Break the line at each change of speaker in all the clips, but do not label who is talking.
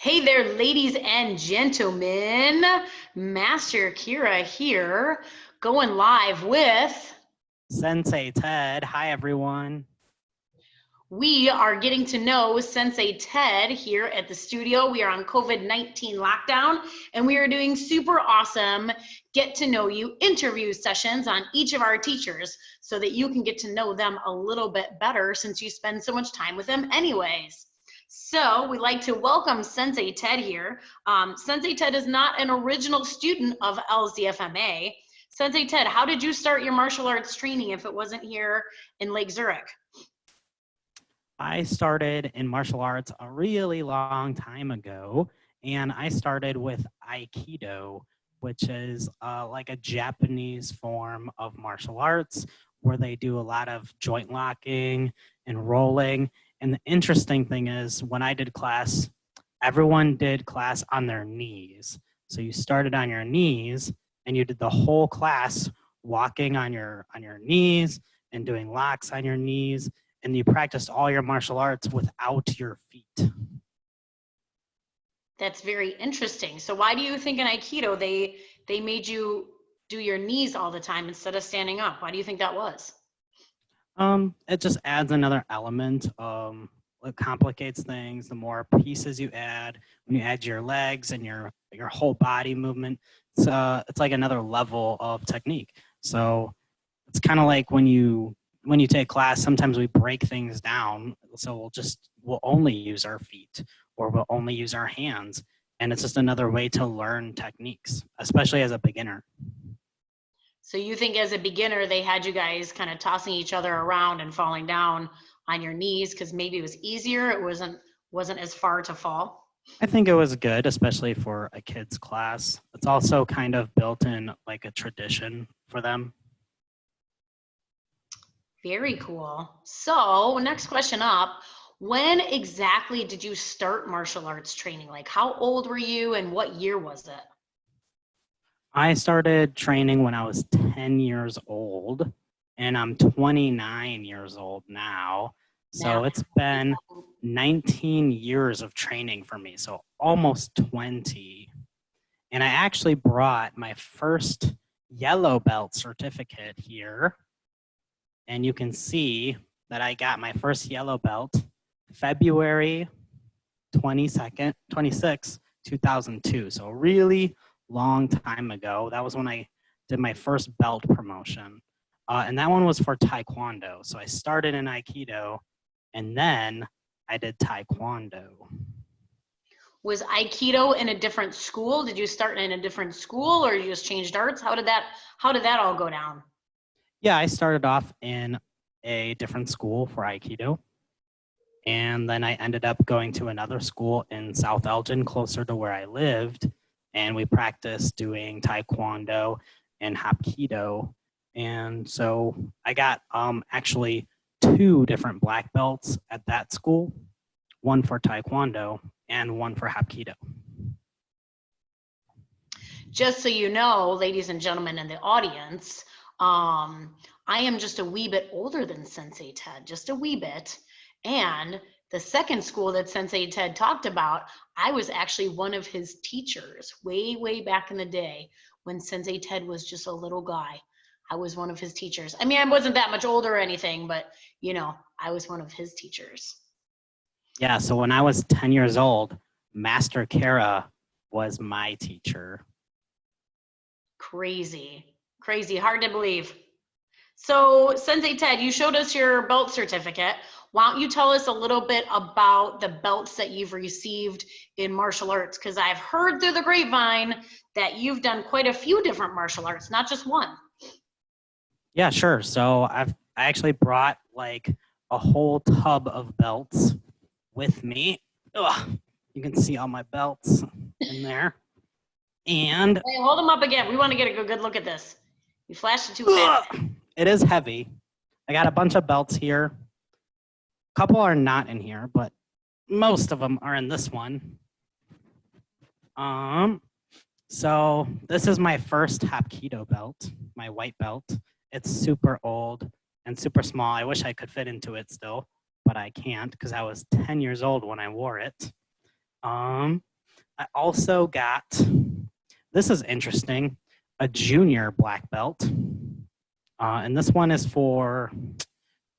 Hey there, ladies and gentlemen. Master Kira here, going live with.
Sensei Ted. Hi, everyone.
We are getting to know Sensei Ted here at the studio. We are on COVID-19 lockdown, and we are doing super awesome get to know you interview sessions on each of our teachers so that you can get to know them a little bit better since you spend so much time with them anyways. So we'd like to welcome Sensei Ted here. Sensei Ted is not an original student of LZFMA. Sensei Ted, how did you start your martial arts training if it wasn't here in Lake Zurich?
I started in martial arts a really long time ago, and I started with Aikido, which is like a Japanese form of martial arts where they do a lot of joint locking and rolling. And the interesting thing is, when I did class, everyone did class on their knees. So you started on your knees, and you did the whole class walking on your knees and doing locks on your knees. And you practiced all your martial arts without your feet.
That's very interesting. So why do you think in Aikido they made you do your knees all the time instead of standing up? Why do you think that was?
It just adds another element. It complicates things. The more pieces you add, when you add your legs and your whole body movement, it's like another level of technique. So it's kind of like when you take class, sometimes we break things down. So we'll only use our feet or we'll only use our hands. And it's just another way to learn techniques, especially as a beginner.
So you think as a beginner they had you guys kind of tossing each other around and falling down on your knees because maybe it was easier, it wasn't as far to fall?
I think it was good, especially for a kid's class. It's also kind of built in like a tradition for them.
Very cool. So next question up, when exactly did you start martial arts training? Like how old were you and what year was it?
I started training when I was 10 years old, and I'm 29 years old now.
Now,
So it's been 19 years of training for me, so almost 20. And I actually brought my first yellow belt certificate here. And you can see that I got my first yellow belt February 22nd, 26, 2002. So really long time ago. That was when I did my first belt promotion. And that one was for Taekwondo. So I started in Aikido and then I did Taekwondo.
was Aikido in a different school? Did you start in a different school or you just changed arts? How did that all go down?
Yeah, I started off in a different school for Aikido. And then I ended up going to another school in South Elgin, closer to where I lived. And we practiced doing Taekwondo and Hapkido. And so I got actually 2 different black belts at that school, one for Taekwondo and one for Hapkido.
Just so you know, ladies and gentlemen in the audience, I am just a wee bit older than Sensei Ted, just a wee bit. And the second school that Sensei Ted talked about, I was actually one of his teachers way, way back in the day when Sensei Ted was just a little guy. I was one of his teachers. I mean, I wasn't that much older or anything, but I was one of his teachers.
Yeah, so when I was 10 years old, Master Kara was my teacher.
Crazy, hard to believe. So Sensei Ted, you showed us your belt certificate. Why don't you tell us a little bit about the belts that you've received in martial arts? Because I've heard through the grapevine that you've done quite a few different martial arts, not just one.
Yeah, sure. So I actually brought like a whole tub of belts with me. Ugh, you can see all my belts in there. And
Hey, hold them up again. We want to get a good look at this. You flashed it too fast.
It is heavy. I got a bunch of belts here. A couple are not in here, but most of them are in this one. So this is my first Hapkido belt, my white belt. It's super old and super small. I wish I could fit into it still, but I can't because I was 10 years old when I wore it. I also got, this is interesting, a junior black belt. And this one is for,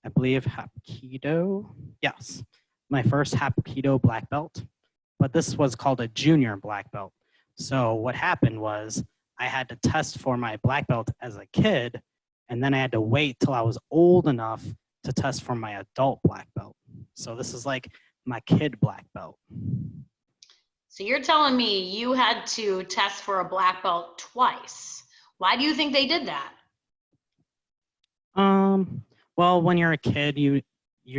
I believe, Hapkido. Yes, my first Hapkido black belt. But this was called a junior black belt. So what happened was I had to test for my black belt as a kid, and then I had to wait till I was old enough to test for my adult black belt. So this is like my kid black belt.
So you're telling me you had to test for a black belt twice. Why do you think they did that?
Well, when you're a kid, you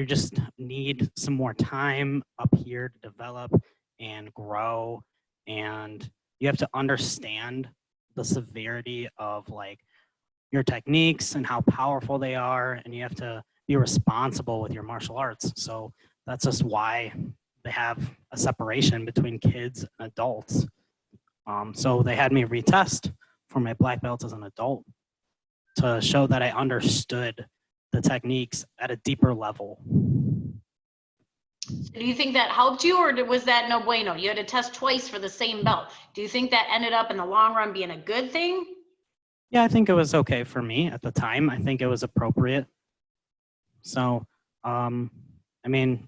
just need some more time up here to develop and grow, and you have to understand the severity of like your techniques and how powerful they are, and you have to be responsible with your martial arts. So that's just why they have a separation between kids and adults. So they had me retest for my black belt as an adult to show that I understood the techniques at a deeper level.
Do you think that helped you, or was that no bueno? You had to test twice for the same belt. Do you think that ended up in the long run being a good thing?
Yeah, I think it was okay for me at the time. I think it was appropriate. So, I mean,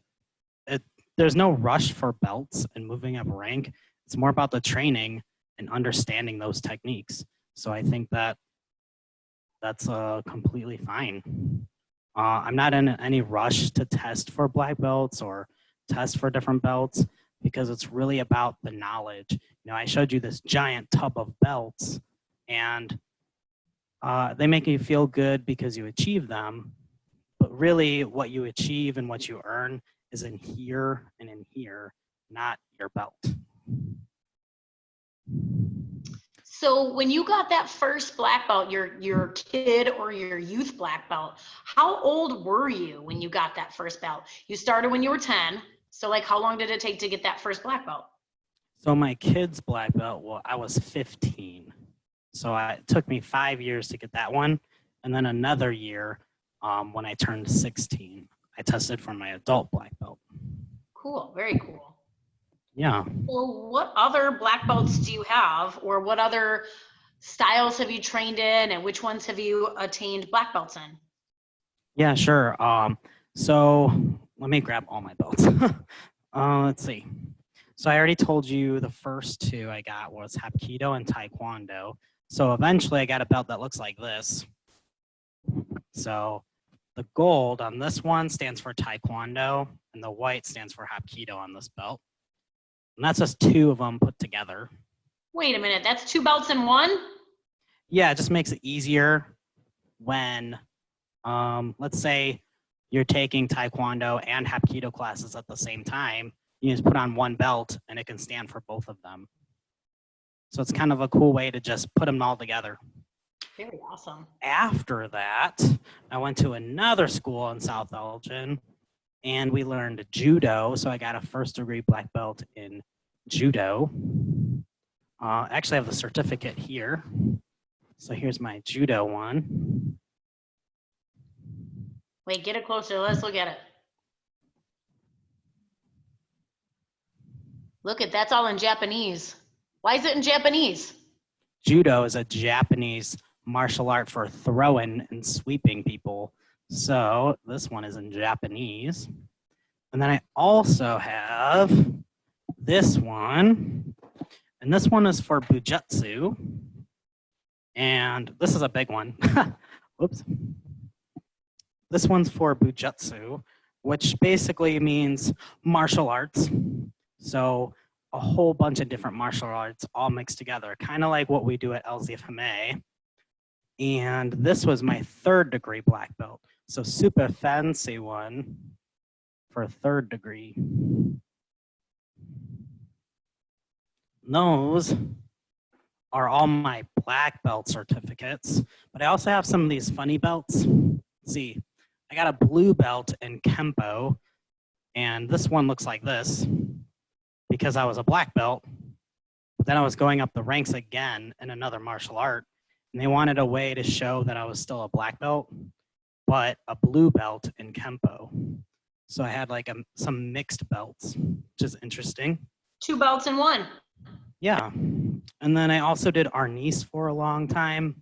there's no rush for belts and moving up rank. It's more about the training and understanding those techniques. So I think that that's completely fine. I'm not in any rush to test for black belts or test for different belts because it's really about the knowledge. You know, I showed you this giant tub of belts, and they make you feel good because you achieve them, but really what you achieve and what you earn is in here and in here, not your belt.
So when you got that first black belt, your kid or your youth black belt, how old were you when you got that first belt? You started when you were 10. So like how long did it take to get that first black belt?
So my kid's black belt, well, I was 15. So it took me 5 years to get that one. And then another year when I turned 16, I tested for my adult black belt.
Cool, very cool.
Yeah.
So what other black belts do you have, or what other styles have you trained in, and which ones have you attained black belts in?
Yeah, sure. So let me grab all my belts. Let's see. So I already told you the first two I got was Hapkido and Taekwondo. So eventually I got a belt that looks like this. So the gold on this one stands for Taekwondo, and the white stands for Hapkido on this belt. And that's just two of them put together.
Wait a minute, that's two belts in one?
Yeah, it just makes it easier when, let's say you're taking Taekwondo and Hapkido classes at the same time. You just put on one belt and it can stand for both of them. So it's kind of a cool way to just put them all together.
Very awesome.
After that, I went to another school in South Elgin and we learned judo. So I got a first degree black belt in judo. Actually, I have the certificate here. So here's my judo one.
Wait, get it closer. Let's look at it. Look at that's all in Japanese. Why is it in Japanese?
Judo is a Japanese martial art for throwing and sweeping people. So this one is in Japanese. And then I also have this one. And this one is for Bujutsu. And this is a big one. Whoops. This one's for Bujutsu, which basically means martial arts. So a whole bunch of different martial arts all mixed together, kind of like what we do at LZFMA. And this was my third degree black belt. So super fancy one for third degree. Those are all my black belt certificates, but I also have some of these funny belts. Let's see, I got a blue belt in Kempo, and this one looks like this because I was a black belt, but then I was going up the ranks again in another martial art, and they wanted a way to show that I was still a black belt, but a blue belt in Kempo. So I had like some mixed belts, which is interesting.
Two belts in one.
Yeah. And then I also did Arnis for a long time,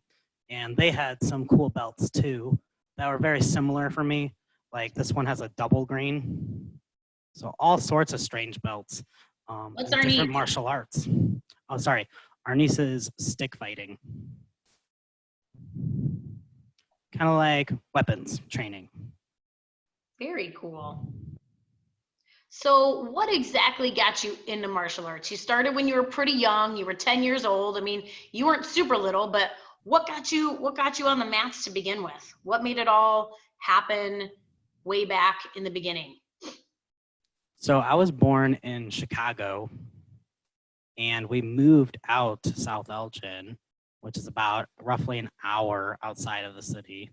and they had some cool belts too that were very similar for me. Like this one has a double green. So all sorts of strange belts
What's
and
our
different
need?
martial arts. Oh, sorry. Arnis is stick fighting, kind of like weapons training.
Very cool. So, what exactly got you into martial arts? You started when you were pretty young. You were 10 years old. I mean, you weren't super little, but what got you on the mats to begin with? What made it all happen way back in the beginning?
So I was born in Chicago, and we moved out to South Elgin, which is about roughly an hour outside of the city.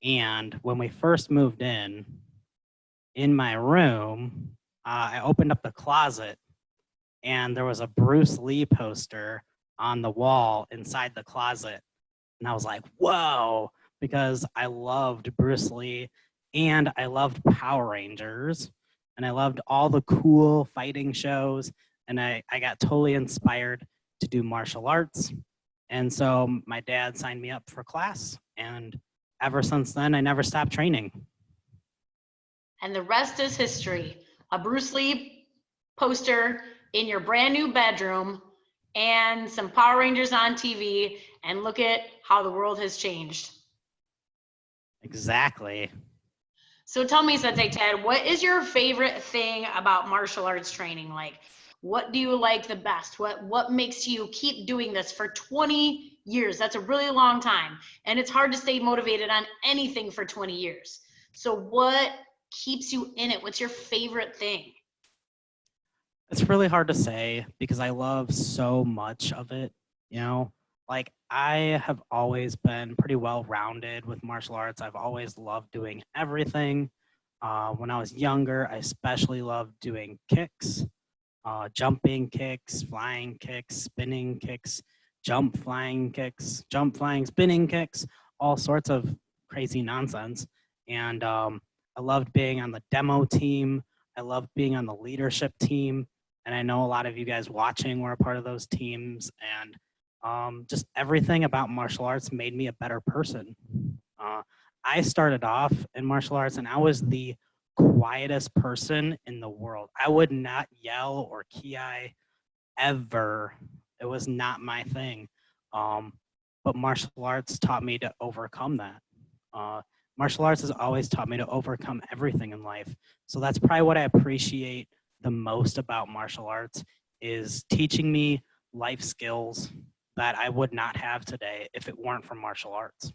And when we first moved in my room, I opened up the closet and there was a Bruce Lee poster on the wall inside the closet. And I was like, whoa, because I loved Bruce Lee and I loved Power Rangers and I loved all the cool fighting shows. And I got totally inspired to do martial arts. And so my dad signed me up for class. And ever since then, I never stopped training.
And the rest is history. A Bruce Lee poster in your brand new bedroom and some Power Rangers on TV, and look at how the world has changed.
Exactly.
So tell me, Sensei Ted, what is your favorite thing about martial arts training? Like, what do you like the best? What makes you keep doing this for 20 years? That's a really long time. And it's hard to stay motivated on anything for 20 years. So what keeps you in it? What's your favorite thing?
It's really hard to say because I love so much of it, you know? Like I have always been pretty well rounded with martial arts. I've always loved doing everything. When I was younger, I especially loved doing kicks, jumping kicks, flying kicks, spinning kicks, jump, flying, spinning kicks, all sorts of crazy nonsense. And I loved being on the demo team. I loved being on the leadership team. And I know a lot of you guys watching were a part of those teams. And just everything about martial arts made me a better person. Uh, I started off in martial arts and I was the quietest person in the world. I would not yell or ki ever. It was not my thing. Um, but martial arts taught me to overcome that. Uh, Martial arts has always taught me to overcome everything in life. So that's probably what I appreciate the most about martial arts is teaching me life skills that I would not have today if it weren't for martial arts.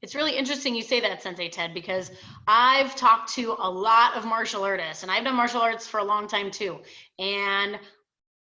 It's really interesting you say that, Sensei Ted, because I've talked to a lot of martial artists, and I've done martial arts for a long time too. And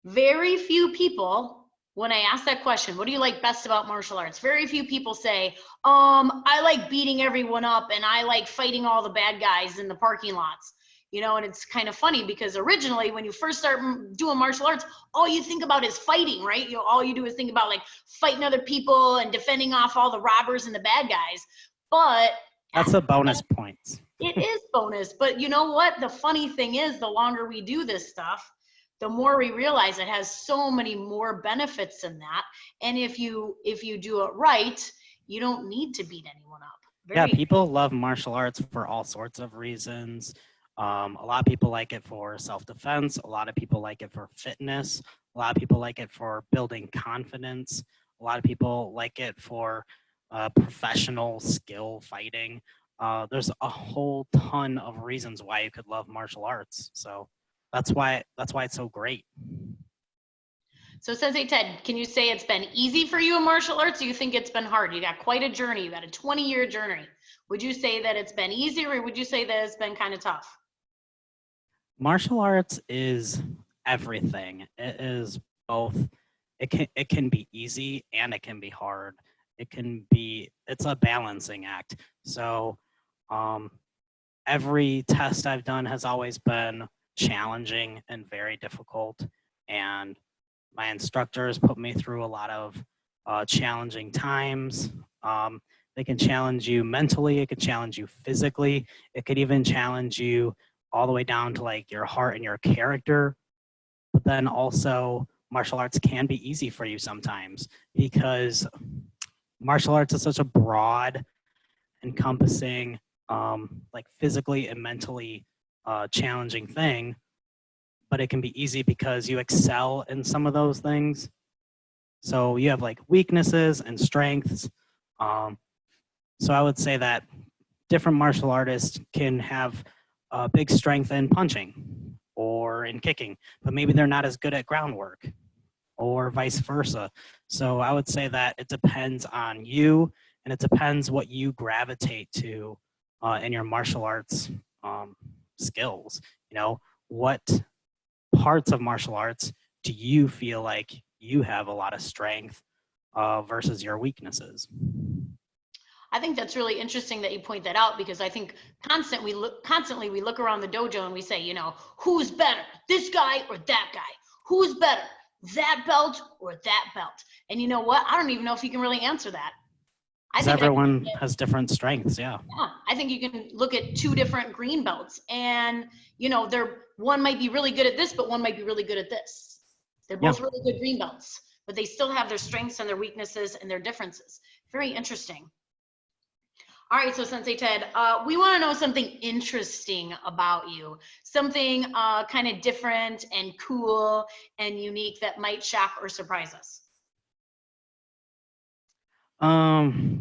very few people, when I ask that question, what do you like best about martial arts? Very few people say, I like beating everyone up and I like fighting all the bad guys in the parking lots. And it's kind of funny because originally when you first start doing martial arts, all you think about is fighting, right? All you do is think about like fighting other people and defending off all the robbers and the bad guys. But
That's a bonus points.
it is bonus. But you know what? The funny thing is, the longer we do this stuff, the more we realize it has so many more benefits than that. And if you do it right, you don't need to beat anyone up.
Yeah, people love martial arts for all sorts of reasons. A lot of people like it for self-defense. A lot of people like it for fitness. A lot of people like it for building confidence. A lot of people like it for professional skill fighting. There's a whole ton of reasons why you could love martial arts. So that's why it's so great.
So Sensei Ted, can you say it's been easy for you in martial arts, or you think it's been hard? You got quite a journey. You got a 20-year journey. Would you say that it's been easy, or would you say that it's been kind of tough?
Martial arts is everything. It is both. It can be easy and it can be hard. It's a balancing act. So every test I've done has always been challenging and very difficult. And my instructors put me through a lot of challenging times. They can challenge you mentally, it can challenge you physically, it could even challenge you all the way down to like your heart and your character. But but then also martial arts can be easy for you sometimes because martial arts is such a broad, encompassing, like physically and mentally challenging thing, but it can be easy because you excel in some of those things. So you have like weaknesses and strengths. So I would say that different martial artists can have a big strength in punching or in kicking, but maybe they're not as good at groundwork or vice versa. So I would say that it depends on you and it depends what you gravitate to in your martial arts skills. You know, what parts of martial arts do you feel like you have a lot of strength versus your weaknesses?
I think that's really interesting that you point that out because I think constantly we look around the dojo and we say, you know, who's better, this guy or that guy? Who's better, that belt or that belt? And you know what? I don't even know if you can really answer that.
Because everyone has different strengths, yeah.
Yeah, I think you can look at two different green belts and, you know, one might be really good at this, but one might be really good at this. They're both really good green belts, but they still have their strengths and their weaknesses and their differences. Very interesting. All right, so Sensei Ted, we want to know something interesting about you, something kind of different and cool and unique that might shock or surprise us.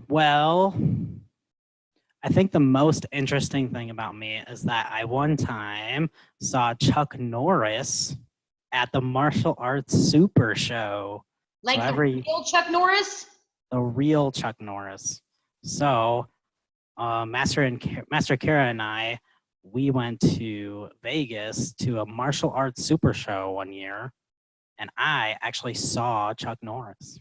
Well, I think the most interesting thing about me is that I one time saw Chuck Norris at the Martial Arts Super Show.
Like so the real Chuck Norris?
The real Chuck Norris. So Master Kara and I, we went to Vegas to a martial arts super show one year, and I actually saw Chuck Norris.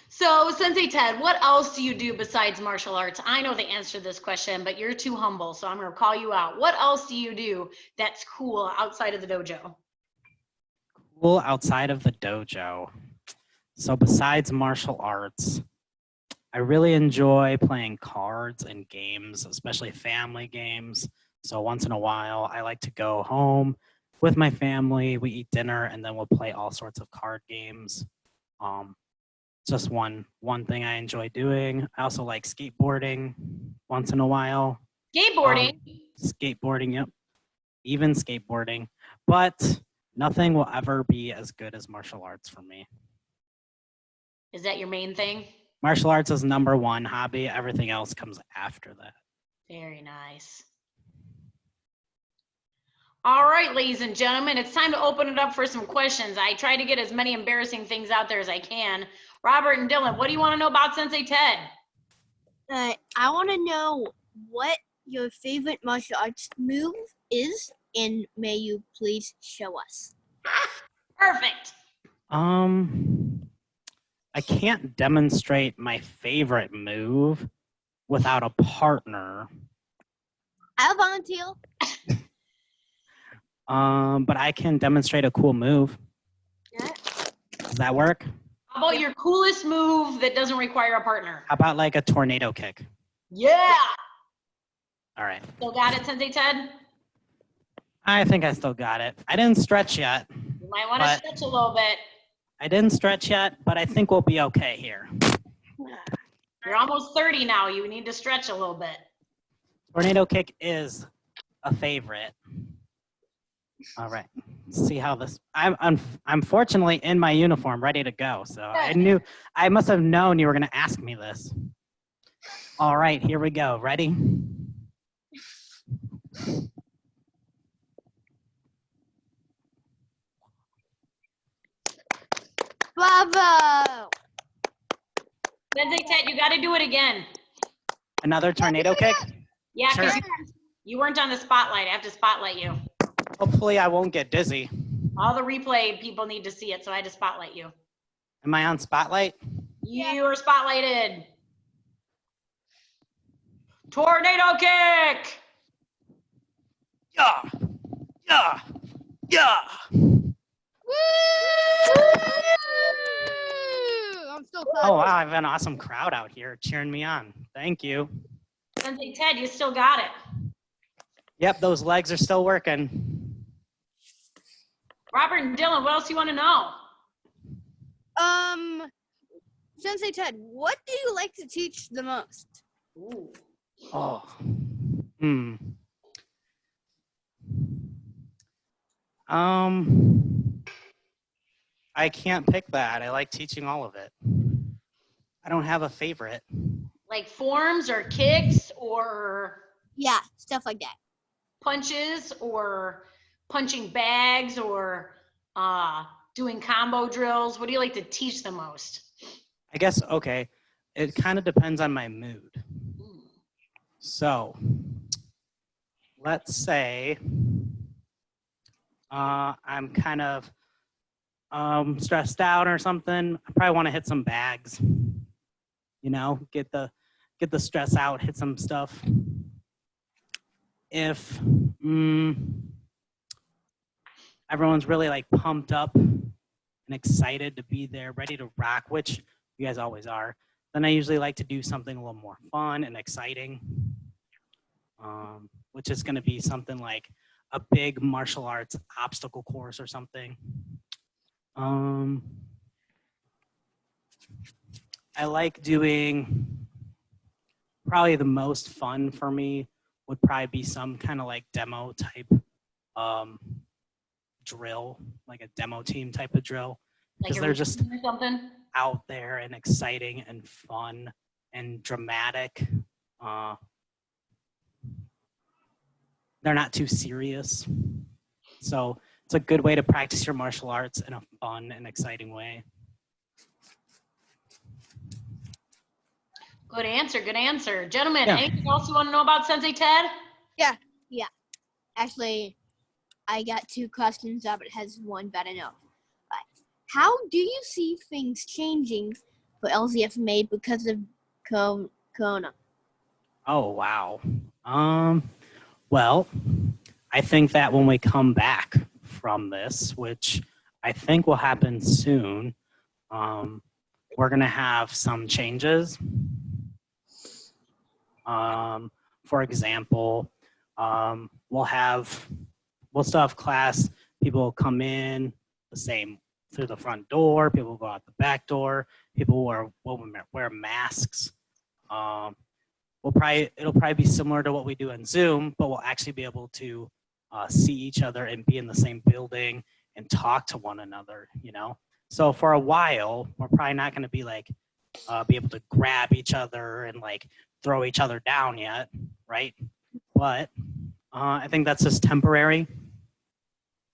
So, Sensei Ted, what else do you do besides martial arts? I know the answer to this question, but you're too humble, so I'm going to call you out. What else do you do that's cool outside of the dojo?
Cool outside of the dojo. So besides martial arts, I really enjoy playing cards and games, especially family games. So once in a while, I like to go home with my family. We eat dinner, and then we'll play all sorts of card games. Just one thing I enjoy doing. I also like skateboarding once in a while.
Skateboarding?
Skateboarding, yep. Even skateboarding. But nothing will ever be as good as martial arts for me.
Is that your main thing?
Martial arts is number one hobby. Everything else comes after that.
Very nice. All right, ladies and gentlemen, it's time to open it up for some questions. I try to get as many embarrassing things out there as I can. Robert and Dylan, what do you want to know about Sensei Ted?
I want to know what your favorite martial arts move is, and may you please show us.
Perfect.
I can't demonstrate my favorite move without a partner.
I'll volunteer.
But I can demonstrate a cool move.
Yeah.
Does that work?
How about your coolest move that doesn't require a partner?
How about like a tornado kick?
Yeah.
All right.
Still got it, Sensei Ted?
I think I still got it. I didn't stretch yet.
You might want to stretch a little bit.
I didn't stretch yet, but I think we'll be okay here.
You're almost 30 now. You need to stretch a little bit.
Tornado kick is a favorite. All right. Let's see how this. I'm fortunately in my uniform, ready to go. So I must have known you were going to ask me this. All right, here we go. Ready?
Bravo!
Sensei Ted, you got to do it again.
Another tornado kick?
Yeah, because
Sure.
you weren't on the spotlight. I have to spotlight you.
Hopefully I won't get dizzy.
All the replay people need to see it, so I had to spotlight you.
Am I on spotlight?
You are spotlighted. Tornado kick!
Yeah, yeah, yeah.
I'm so
Oh, wow, I have an awesome crowd out here cheering me on. Thank you.
Sensei Ted, you still got it.
Yep, those legs are still working.
Robert and Dylan, what else do you want to know?
Sensei Ted, what do you like to teach the most?
Ooh.
Oh. I can't pick that. I like teaching all of it. I don't have a favorite.
Like forms or kicks or
Yeah, stuff like that.
punches or punching bags or doing combo drills? What do you like to teach the most?
I guess, okay, it kind of depends on my mood. So, let's say I'm kind of stressed out or something. I probably want to hit some bags, you know, get the stress out, hit some stuff. If everyone's really like pumped up and excited to be there, ready to rock, which you guys always are, then I usually like to do something a little more fun and exciting, which is going to be something like a big martial arts obstacle course or something. I like doing, probably the most fun for me would probably be some kind of like demo type drill, like a demo team type of drill, because
Like
they're just
or something?
out there and exciting and fun and dramatic. They're not too serious. So it's a good way to practice your martial arts in a fun and exciting way.
Good answer, good answer. Gentlemen,
Yeah.
anything else you want to know about Sensei Ted?
Yeah. Actually, I got 2 questions. Robert has one bad enough. How do you see things changing for LCFMA because of Corona?
Oh, wow. Well, I think that when we come back from this, which I think will happen soon, we're going to have some changes. For example, we'll still have class. People will come in the same through the front door. People will go out the back door. People will wear masks. It'll probably be similar to what we do in Zoom, but we'll actually be able to see each other and be in the same building and talk to one another, you know? So for a while, we're probably not going to be like, be able to grab each other and like throw each other down yet, right? But I think that's just temporary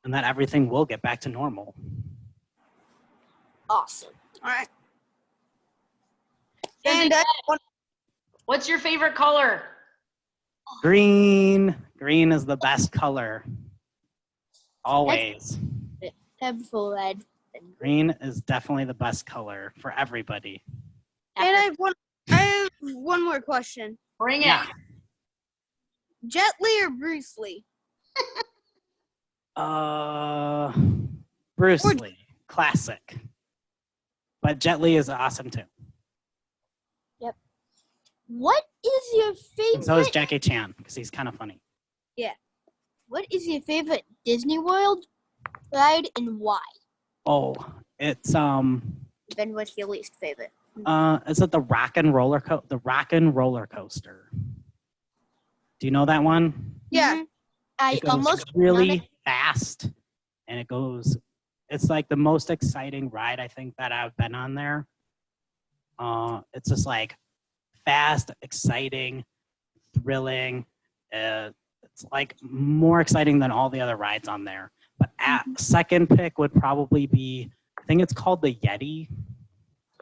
and that everything will get back to normal.
Awesome. All right.
Sensei
And
Ted, what's your favorite color?
Green. Green is the best color. Always.
before red.
Green is definitely the best color for everybody.
And I have one more question.
Bring it.
Yeah.
Jet Li or Bruce Lee?
Bruce Lee, classic. But Jet Li is awesome too.
Yep. What is your favorite?
And so is Jackie Chan, because he's kind of funny.
Yeah. What is your favorite Disney World ride and why?
Oh, it's
Then what's your least favorite?
is it the Rock and Roller Coaster? Do you know that one?
Yeah. Mm-hmm. I
It goes
almost
really fast, and it's like the most exciting ride I think that I've been on there. It's just like fast, exciting, thrilling. It's like more exciting than all the other rides on there. But second pick would probably be, I think it's called the Yeti,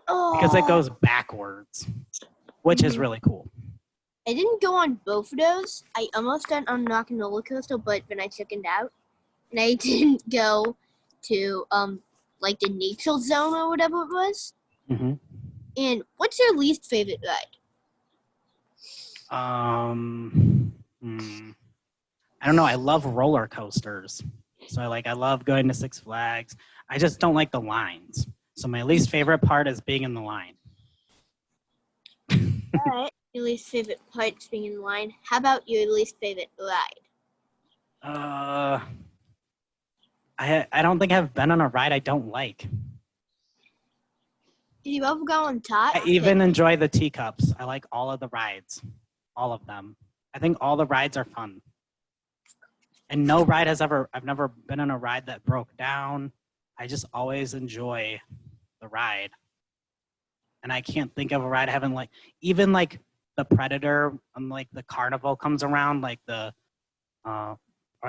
because it goes backwards, which is really cool.
I didn't go on both of those. I almost went on Rock and Roller Coaster, but then I chickened out. And I didn't go to like the nature zone or whatever it was.
Mm-hmm.
And what's your least favorite ride?
I don't know. I love roller coasters. So I love going to Six Flags. I just don't like the lines. So my least favorite part is being in the line.
All right. Your least favorite part is being in line. How about your least favorite ride?
I don't think I've been on a ride I don't like.
Did you ever go on top?
I even enjoy the teacups. I like all of the rides, all of them. I think all the rides are fun. And no ride I've never been on a ride that broke down. I just always enjoy the ride. And I can't think of a ride I haven't like, even like the Predator, like the carnival comes around, like the, or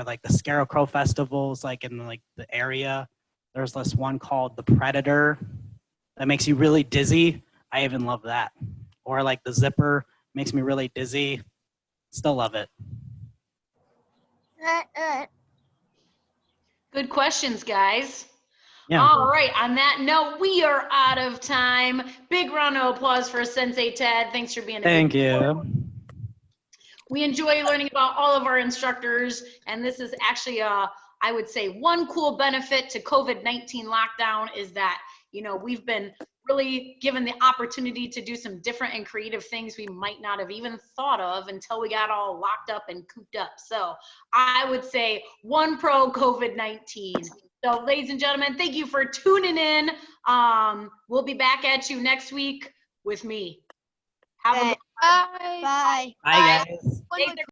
like the Scarecrow festivals, like in like the area. There's this one called the Predator that makes you really dizzy. I even love that. Or like the Zipper makes me really dizzy. Still love it.
Good questions, guys.
Yeah.
All right, on that note, we are out of time. Big round of applause for Sensei Ted. Thanks for being a
Thank
good sport.
you.
We enjoy learning about all of our instructors, and this is actually I would say one cool benefit to COVID-19 lockdown is that, you know, we've been really given the opportunity to do some different and creative things we might not have even thought of until we got all locked up and cooped up. So I would say one pro COVID-19. So ladies and gentlemen, thank you for tuning in. We'll be back at you next week with me. Have a good
Bye.
Bye, guys.
Thanks,